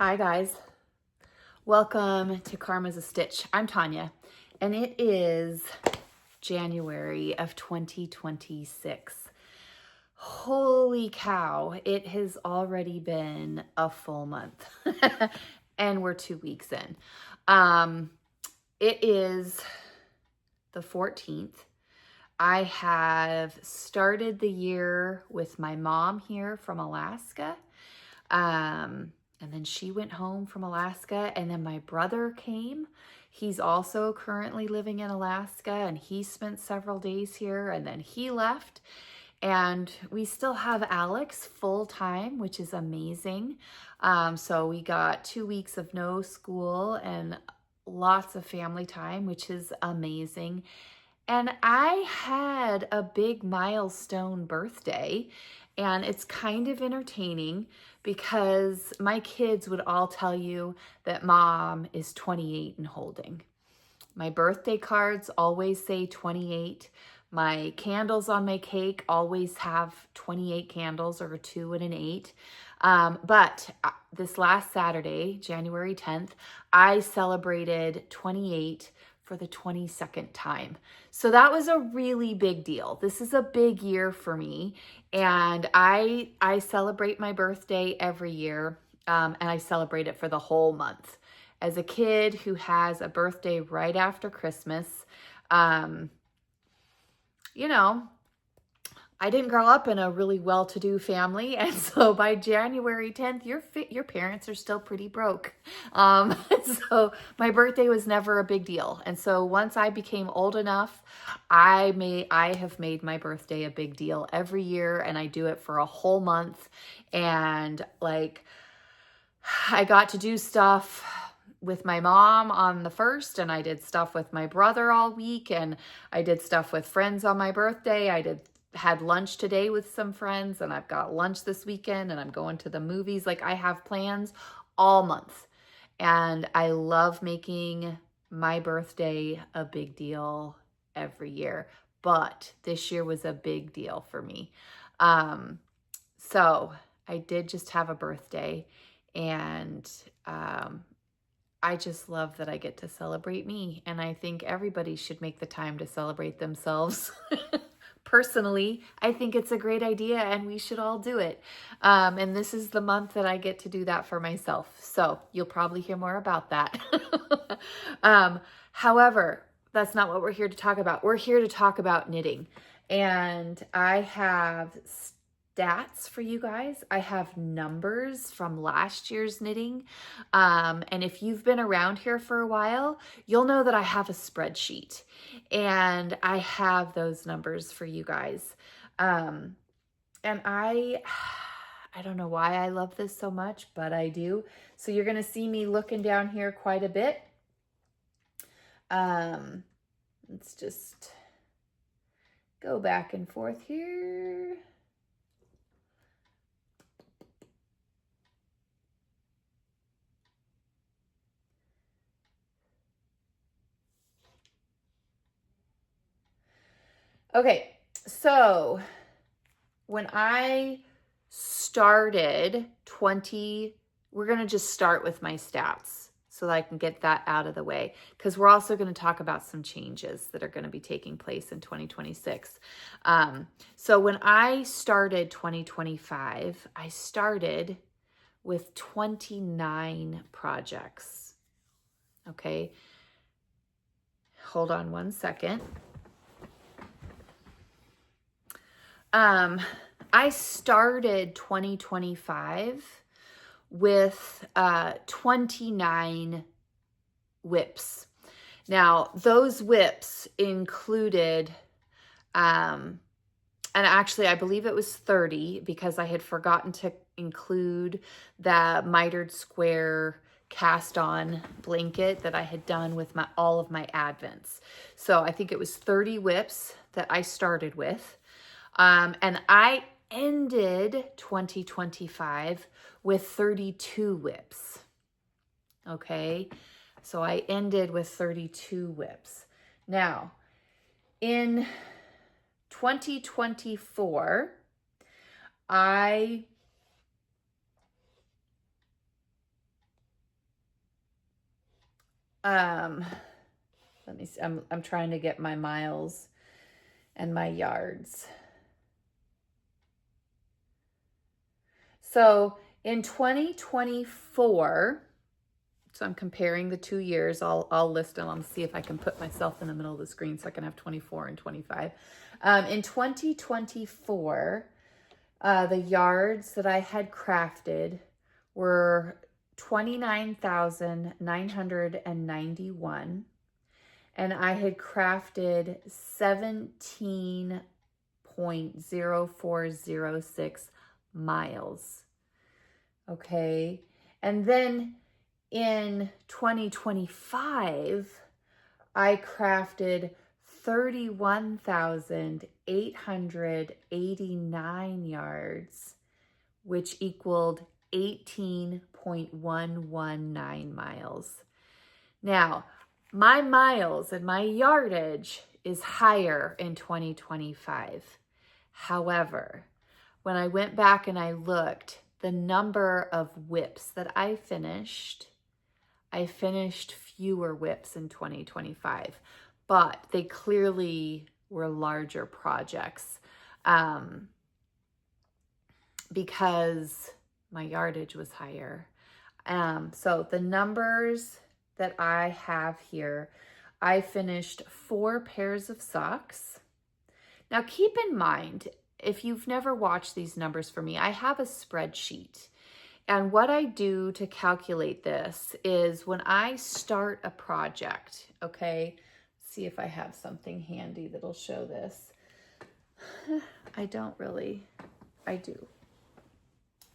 Hi guys, welcome to Karma's a Stitch. I'm Tonya and it is January of 2026. Holy cow, it has already been a full month and we're 2 weeks in. It is the 14th. I have started the year with my mom here from Alaska. And then she went home from Alaska, and then my brother came. He's also currently living in Alaska, and he spent several days here, and then he left. And we still have Alex full time, which is amazing. So we got 2 weeks of no school and lots of family time, which is amazing. And I had a big milestone birthday, and it's kind of entertaining because my kids would all tell you that mom is 28 and holding. My birthday cards always say 28. My candles on my cake always have 28 candles, or a 2 and an 8. But this last Saturday, January 10th, I celebrated 28 for the 22nd time. So that was a really big deal. This is a big year for me. And I celebrate my birthday every year. And I celebrate it for the whole month. As a kid who has a birthday right after Christmas, you know, I didn't grow up in a really well-to-do family, and so by January 10th, your parents are still pretty broke. So my birthday was never a big deal, and so once I became old enough, I have made my birthday a big deal every year, and I do it for a whole month. And like, I got to do stuff with my mom on the 1st, and I did stuff with my brother all week, and I did stuff with friends on my birthday. Had lunch today with some friends, and I've got lunch this weekend, and I'm going to the movies. Like, I have plans all month, and I love making my birthday a big deal every year, but this year was a big deal for me. So I did just have a birthday, and I just love that I get to celebrate me, and I think everybody should make the time to celebrate themselves. Personally, I think it's a great idea, and we should all do it. And this is the month that I get to do that for myself. So you'll probably hear more about that. However, that's not what we're here to talk about. We're here to talk about knitting. And I have stats for you guys. I have numbers from last year's knitting. And if you've been around here for a while, you'll know that I have a spreadsheet, and I have those numbers for you guys. And I don't know why I love this so much, but I do. So you're going to see me looking down here quite a bit. Let's just go back and forth here. Okay, so when I started we're going to just start with my stats so that I can get that out of the way, because we're also going to talk about some changes that are going to be taking place in 2026. So when I started 2025, I started with 29 projects. Okay, hold on one second. I started 2025 with 29 whips. Now, those whips included, and actually I believe it was 30, because I had forgotten to include the mitered square cast on blanket that I had done with all of my advents. So I think it was 30 whips that I started with. And I ended 2025 with 32 whips. Okay, so I ended with 32 whips. Now, in 2024, I let me see. I'm trying to get my miles and my yards. So in 2024, so I'm comparing the 2 years. I'll list them. I'll see if I can put myself in the middle of the screen so I can have 24 and 25. In 2024, the yards that I had crafted were 29,991, and I had crafted 17.0406 miles. Okay. And then in 2025, I crafted 31,889 yards, which equaled 18.119 miles. Now, my miles and my yardage is higher in 2025. However, when I went back and I looked, the number of whips that I finished fewer whips in 2025, but they clearly were larger projects because my yardage was higher. So the numbers that I have here, I finished 4 pairs of socks. Now keep in mind, if you've never watched these numbers for me, I have a spreadsheet. And what I do to calculate this is when I start a project, okay, see if I have something handy that'll show this. I don't really, I do.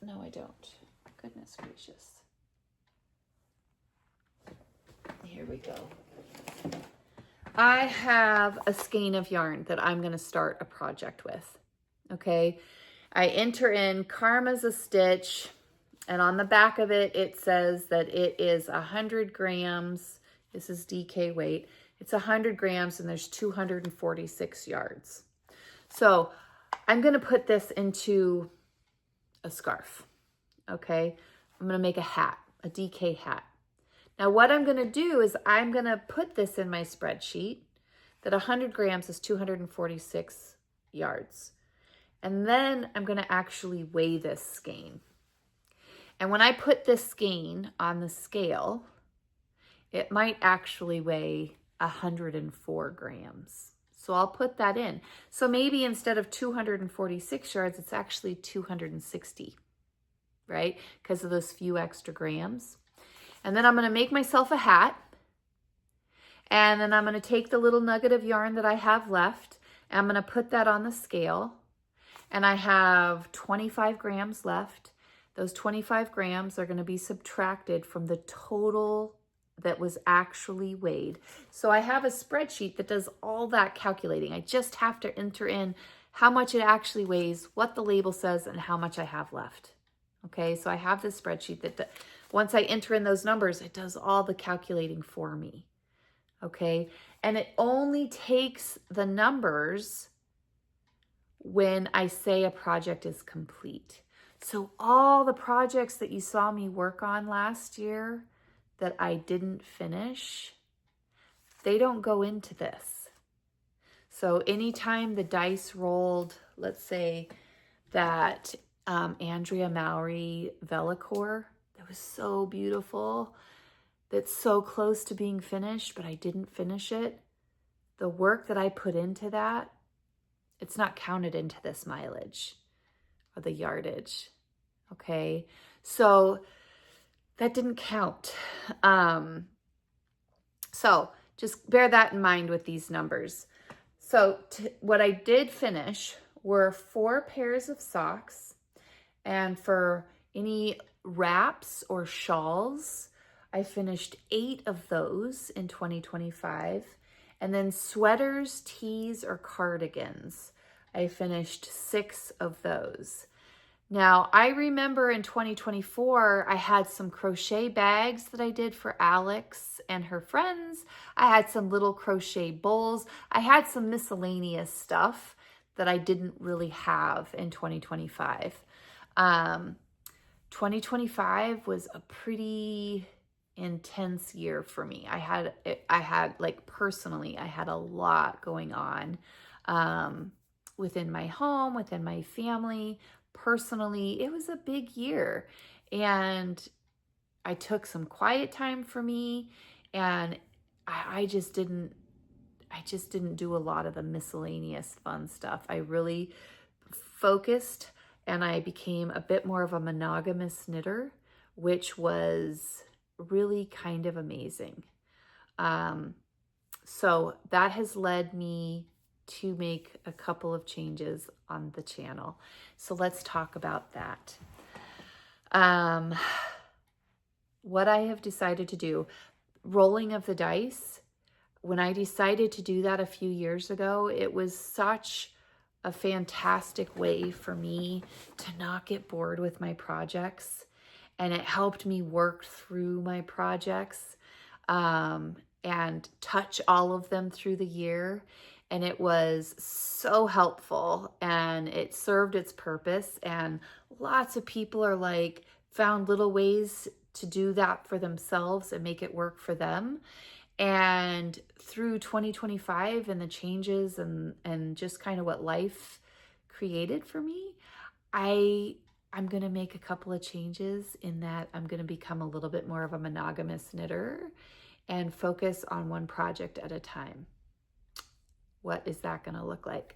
No, I don't. Goodness gracious. Here we go. I have a skein of yarn that I'm going to start a project with, okay? I enter in Karma's a stitch, and on the back of it, it says that it is 100 grams. This is DK weight. It's 100 grams, and there's 246 yards. So I'm going to put this into a scarf, okay? I'm going to make a hat, a DK hat. Now what I'm going to do is I'm going to put this in my spreadsheet that 100 grams is 246 yards. And then I'm going to actually weigh this skein. And when I put this skein on the scale, it might actually weigh 104 grams. So I'll put that in. So maybe instead of 246 yards, it's actually 260, right? Because of those few extra grams. And then I'm going to make myself a hat. And then I'm going to take the little nugget of yarn that I have left, and I'm going to put that on the scale. And I have 25 grams left. Those 25 grams are going to be subtracted from the total that was actually weighed. So I have a spreadsheet that does all that calculating. I just have to enter in how much it actually weighs, what the label says, and how much I have left. Okay, so I have this spreadsheet that once I enter in those numbers, it does all the calculating for me. Okay, and it only takes the numbers when I say a project is complete. So all the projects that you saw me work on last year that I didn't finish, they don't go into this. So anytime the dice rolled, let's say that Andrea Mowry Velocore, that was so beautiful, that's so close to being finished, but I didn't finish it. The work that I put into that, it's not counted into this mileage or the yardage, okay? So that didn't count. So just bear that in mind with these numbers. So what I did finish were 4 pairs of socks, and for any wraps or shawls, I finished 8 of those in 2025. And then sweaters, tees, or cardigans, I finished 6 of those. Now, I remember in 2024, I had some crochet bags that I did for Alex and her friends. I had some little crochet bowls. I had some miscellaneous stuff that I didn't really have in 2025. 2025 was a pretty intense year for me. I had like personally, I had a lot going on within my home, within my family. Personally, it was a big year. And I took some quiet time for me, and I just didn't do a lot of the miscellaneous fun stuff. I really focused, and I became a bit more of a monogamous knitter, which was really kind of amazing. So that has led me to make a couple of changes on the channel. So let's talk about that. What I have decided to do, rolling of the dice. When I decided to do that a few years ago, it was such a fantastic way for me to not get bored with my projects. And it helped me work through my projects and touch all of them through the year. And it was so helpful, and it served its purpose. And lots of people are like, found little ways to do that for themselves and make it work for them. And through 2025 and the changes and just kind of what life created for me, I'm going to make a couple of changes in that I'm going to become a little bit more of a monogamous knitter and focus on one project at a time. What is that going to look like?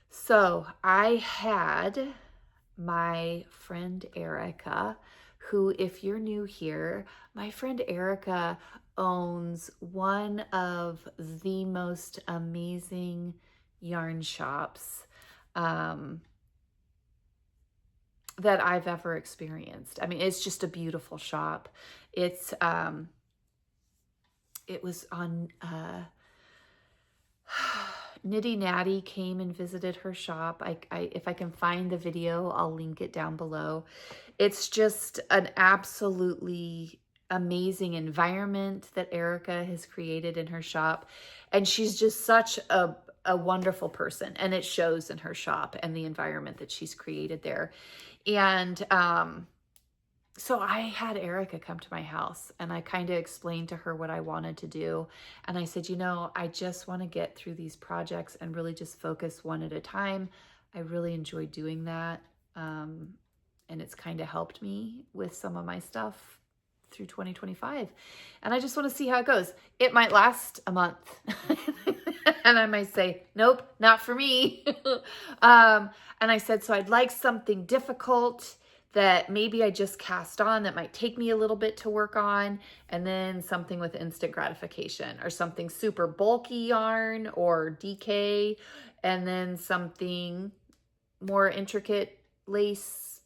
So I had my friend Erica, who, if you're new here, my friend Erica owns one of the most amazing yarn shops that I've ever experienced. I mean, it's just a beautiful shop. It's it was on Nitty Natty came and visited her shop. If I can find the video, I'll link it down below. It's just an absolutely amazing environment that Erica has created in her shop. And she's just such a wonderful person. And it shows in her shop and the environment that she's created there. And so I had Erica come to my house, and I kind of explained to her what I wanted to do. And I said, you know, I just want to get through these projects and really just focus one at a time. I really enjoy doing that. And it's kind of helped me with some of my stuff through 2025. And I just want to see how it goes. It might last a month. And I might say, nope, not for me. And I said, so I'd like something difficult that maybe I just cast on that might take me a little bit to work on, and then something with instant gratification, or something super bulky yarn or DK, and then something more intricate lace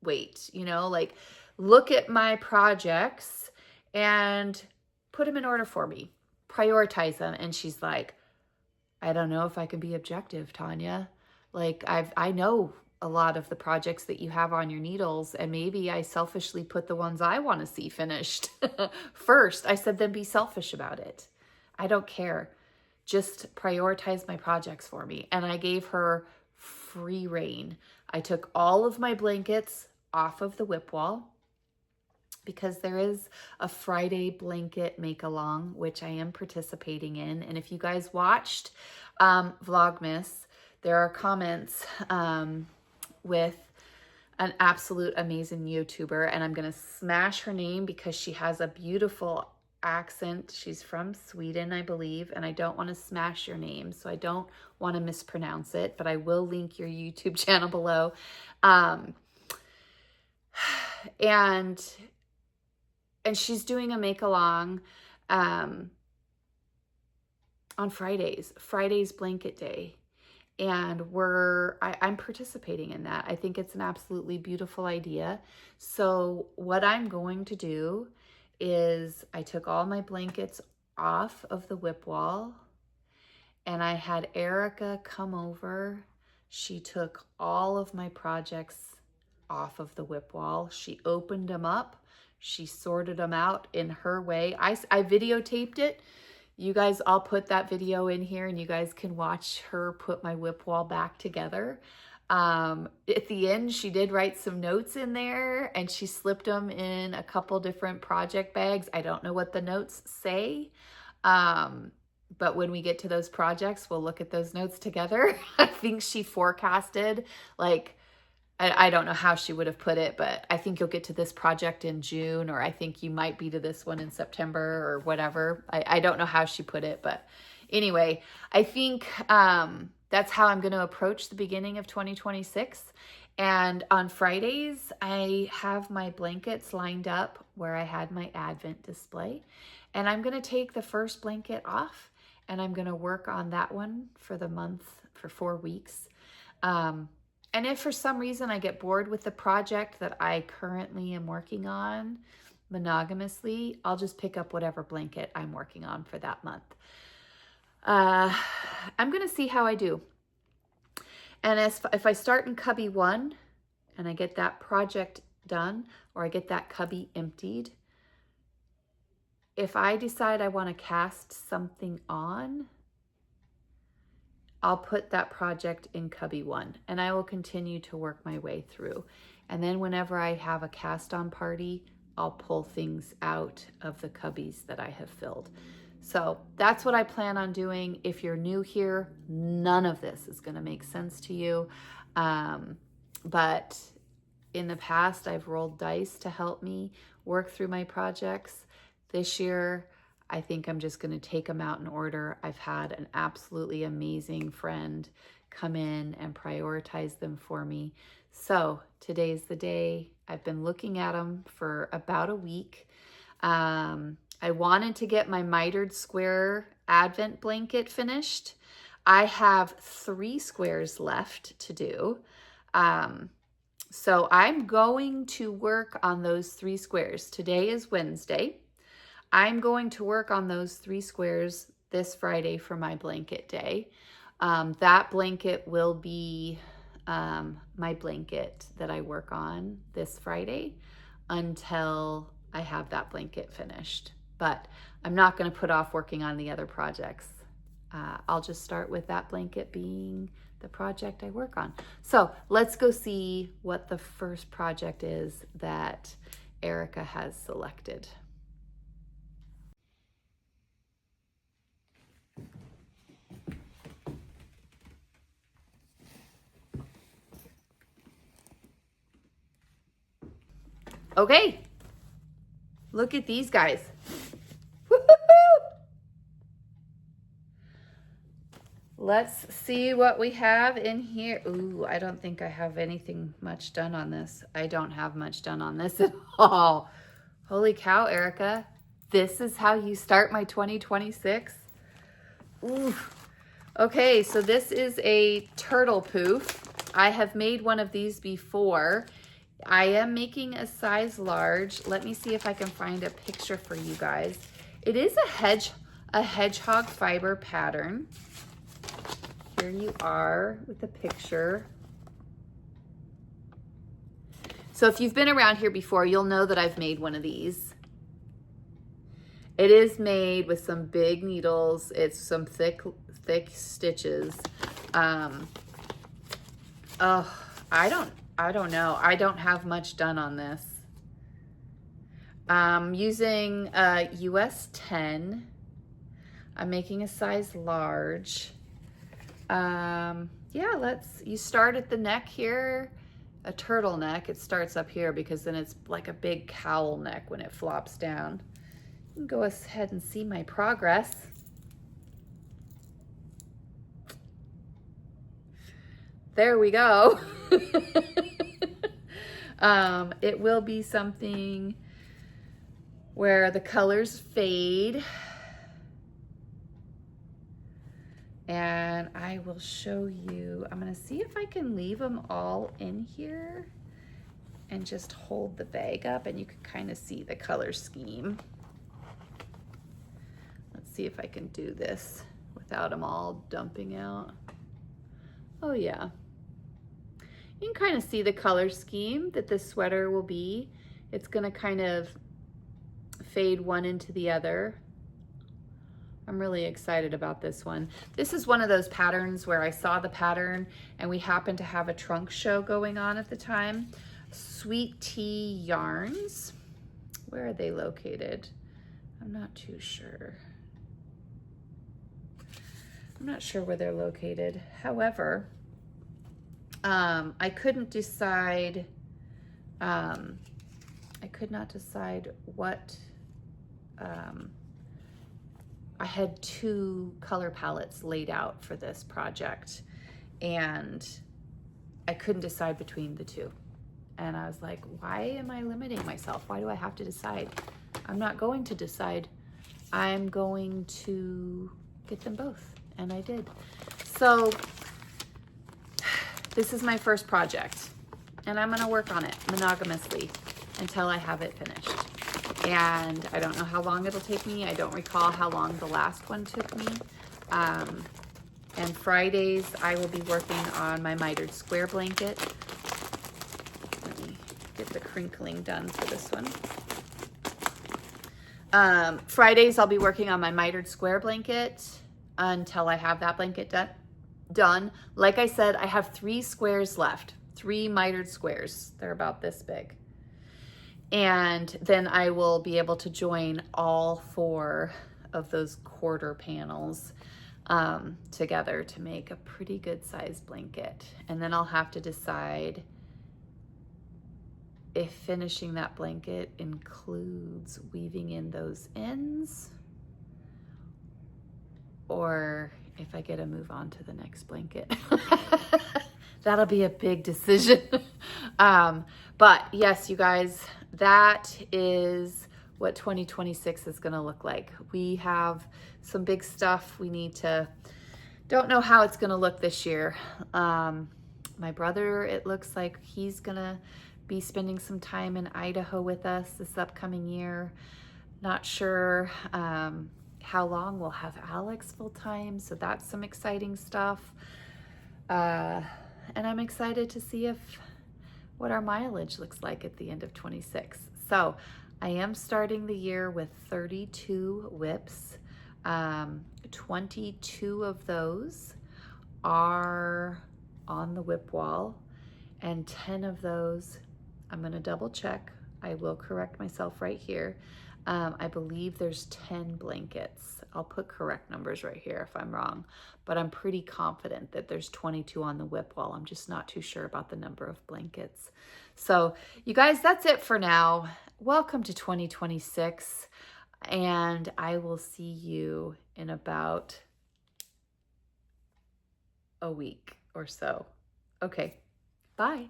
weight, you know, like look at my projects and put them in order for me, prioritize them. And she's like, I don't know if I can be objective, Tonya. Like I know a lot of the projects that you have on your needles, and maybe I selfishly put the ones I want to see finished first. I said, then be selfish about it. I don't care. Just prioritize my projects for me. And I gave her free reign. I took all of my blankets off of the whip wall, because there is a Friday blanket make along, which I am participating in. And if you guys watched Vlogmas, there are comments with an absolute amazing YouTuber, and I'm going to smash her name because she has a beautiful accent. She's from Sweden, I believe, and I don't want to smash your name, so I don't want to mispronounce it, but I will link your YouTube channel below. And she's doing a make along on Friday's blanket day. And I'm participating in that. I think it's an absolutely beautiful idea. So what I'm going to do is I took all my blankets off of the whip wall, and I had Erica come over. She took all of my projects off of the whip wall. She opened them up. She sorted them out in her way. I videotaped it. You guys, I'll put that video in here, and you guys can watch her put my whip wall back together. At the end, she did write some notes in there and she slipped them in a couple different project bags. I don't know what the notes say. But when we get to those projects, we'll look at those notes together. I think she forecasted, like, I don't know how she would have put it, but I think you'll get to this project in June, or I think you might be to this one in September or whatever. I don't know how she put it, but anyway, I think that's how I'm going to approach the beginning of 2026. And on Fridays, I have my blankets lined up where I had my Advent display. And I'm going to take the first blanket off and I'm going to work on that one for the month, for 4 weeks. And if for some reason I get bored with the project that I currently am working on monogamously, I'll just pick up whatever blanket I'm working on for that month. I'm going to see how I do. And if I start in cubby 1 and I get that project done, or I get that cubby emptied, if I decide I want to cast something on, I'll put that project in cubby 1 and I will continue to work my way through. And then whenever I have a cast on party, I'll pull things out of the cubbies that I have filled. So that's what I plan on doing. If you're new here, none of this is going to make sense to you. But in the past, I've rolled dice to help me work through my projects. This year, I think I'm just going to take them out in order. I've had an absolutely amazing friend come in and prioritize them for me. So today's the day. I've been looking at them for about a week. I wanted to get my mitered square Advent blanket finished. I have 3 squares left to do. So I'm going to work on those 3 squares. Today is Wednesday. I'm going to work on those 3 squares this Friday for my blanket day. That blanket will be my blanket that I work on this Friday until I have that blanket finished. But I'm not going to put off working on the other projects. I'll just start with that blanket being the project I work on. So let's go see what the first project is that Erica has selected. Okay, look at these guys. Let's see what we have in here. Ooh, I don't think I have anything much done on this. I don't have much done on this at all. Holy cow, Erica. This is how you start my 2026? Ooh. Okay, so this is a turtle poof. I have made one of these before. I am making a size large. Let me see if I can find a picture for you guys. It is a hedgehog fiber pattern. Here you are with the picture. So if you've been around here before, you'll know that I've made one of these. It is made with some big needles. It's some thick stitches. Oh, I don't know. I don't have much done on this. I'm using US 10. I'm making a size large. Yeah, you start at the neck here, a turtleneck. It starts up here because then it's like a big cowl neck when it flops down. You can go ahead and see my progress. There we go. It will be something where the colors fade. And I will show you, I'm gonna see if I can leave them all in here and just hold the bag up and you can kind of see the color scheme. Let's see if I can do this without them all dumping out. Oh yeah. You can kind of see the color scheme that this sweater will be. It's gonna kind of fade one into the other. I'm really excited about this one. This is one of those patterns where I saw the pattern and we happened to have a trunk show going on at the time. Sweet Tea Yarns. Where are they located? I'm not too sure. I'm not sure where they're located. However, I couldn't decide, I could not decide what, I had 2 color palettes laid out for this project and I couldn't decide between the 2. And I was like, why am I limiting myself? Why do I have to decide? I'm not going to decide. I'm going to get them both. And I did. So this is my first project and I'm gonna work on it monogamously until I have it finished. And I don't know how long it'll take me. I don't recall how long the last one took me. And Fridays, I will be working on my mitered square blanket. Let me get the crinkling done for this one. Fridays, I'll be working on my mitered square blanket until I have that blanket done. Like I said, I have 3 squares left, 3 mitered squares. They're about this big. And then I will be able to join all 4 of those quarter panels together to make a pretty good sized blanket. And then I'll have to decide if finishing that blanket includes weaving in those ends or if I get to move on to the next blanket. That'll be a big decision. But yes, you guys, that is what 2026 is gonna look like. We have some big stuff we need to, don't know how it's gonna look this year. My brother, it looks like he's gonna be spending some time in Idaho with us this upcoming year. Not sure how long we'll have Alex full time, so that's some exciting stuff. And I'm excited to see what our mileage looks like at the end of 26. So I am starting the year with 32 whips. 22 of those are on the whip wall and 10 of those, I'm gonna double check. I will correct myself right here. I believe there's 10 blankets. I'll put correct numbers right here if I'm wrong, but I'm pretty confident that there's 22 on the whip wall. I'm just not too sure about the number of blankets. So you guys, that's it for now. Welcome to 2026, and I will see you in about a week or so. Okay, bye.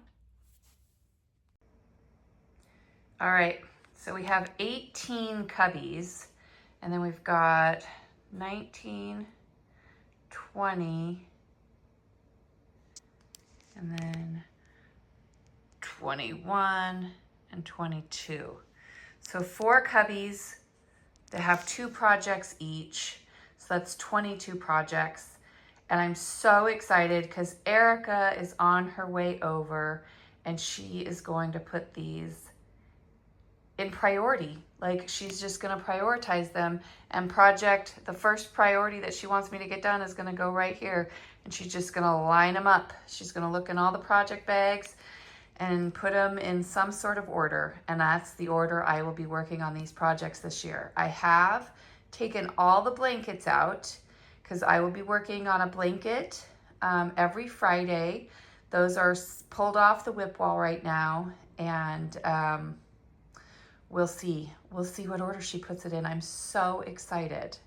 All right, so we have 18 cubbies, and then we've got 19, 20, and then 21 and 22. So 4 cubbies that have 2 projects each. So that's 22 projects. And I'm so excited because Erica is on her way over and she is going to put these in priority. Like, she's just gonna prioritize them, and the first priority that she wants me to get done is gonna go right here, and she's just gonna line them up. She's gonna look in all the project bags and put them in some sort of order, and that's the order I will be working on these projects this year. I have taken all the blankets out because I will be working on a blanket every Friday. Those are pulled off the whip wall right now, and we'll see what order she puts it in. I'm so excited.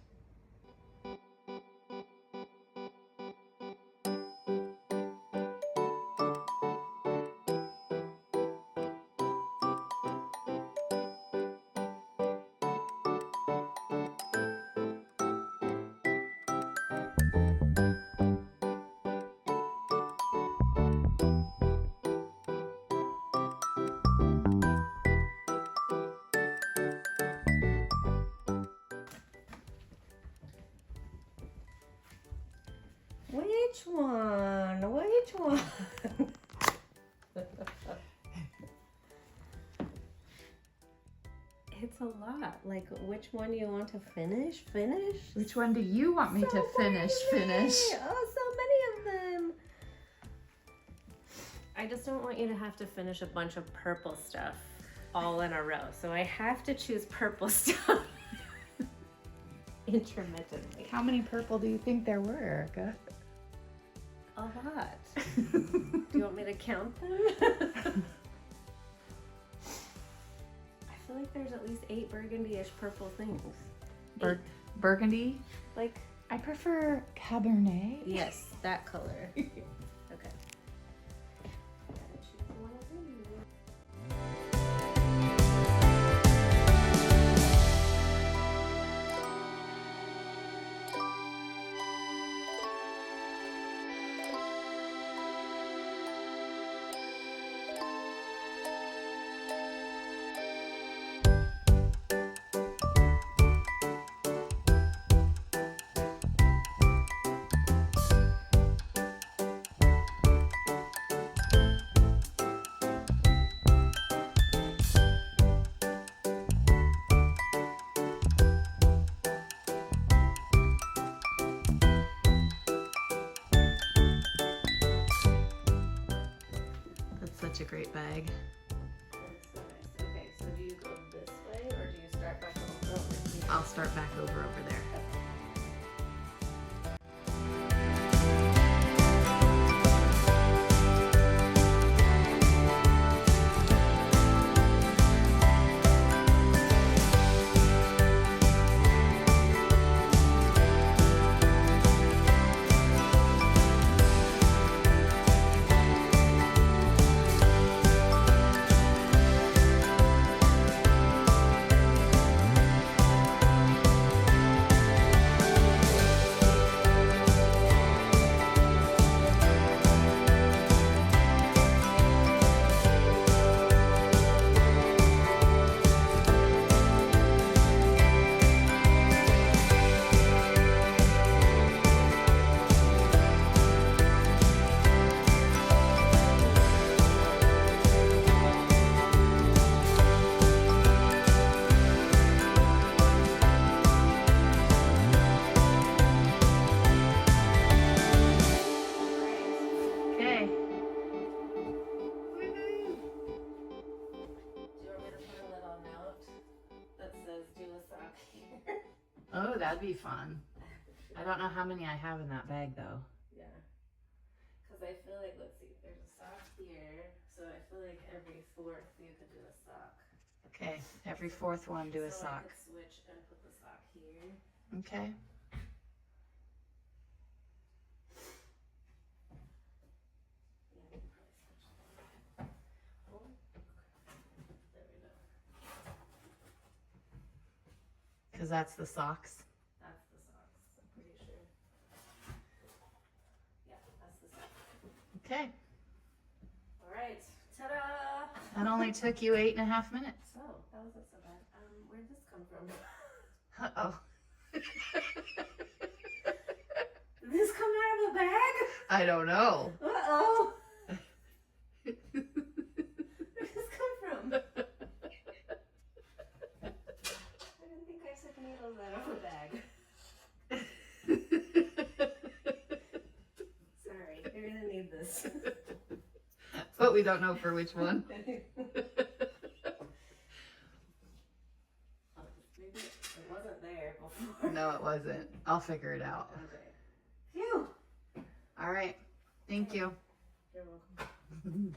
Which one? Which one? It's a lot. Like, which one do you want to finish? Finish? Which one do you want me to finish? Finish. Oh, so many of them. I just don't want you to have to finish a bunch of purple stuff all in a row. So I have to choose purple stuff intermittently. How many purple do you think there were, Erica? A lot. Do you want me to count them? I feel like there's at least 8 burgundy-ish purple things. Burgundy? Like, I prefer Cabernet. yes, that color. Okay. Gotta choose one of these. That's such a great bag. That's so nice. Okay, so do you go this way or do you start back over here? I'll start back over there. Okay. Do you want me to put a little note that says do a sock here? Oh, that'd be fun. I don't know how many I have in that bag though. Yeah. Because I feel like, let's see, there's a sock here. So I feel like every 4th you could do a sock. Okay, every 4th one do a So I sock. could switch and put the sock here. Okay. Yeah, we could probably switch that. Oh, there we go. Because that's the socks. That's the socks, I'm pretty sure. Yeah, that's the sock. Okay. All right, ta-da! That only took you 8.5 minutes. Oh, that wasn't so bad. Where'd this come from? Uh-oh. Did this come out of a bag? I don't know. Uh-oh. Where did this come from? I didn't think I took needles out of a bag. Sorry, you're gonna need this. But we don't know for which one. Maybe it wasn't there before. No, it wasn't. I'll figure it out. Okay. Phew. All right. Thank you. You're welcome.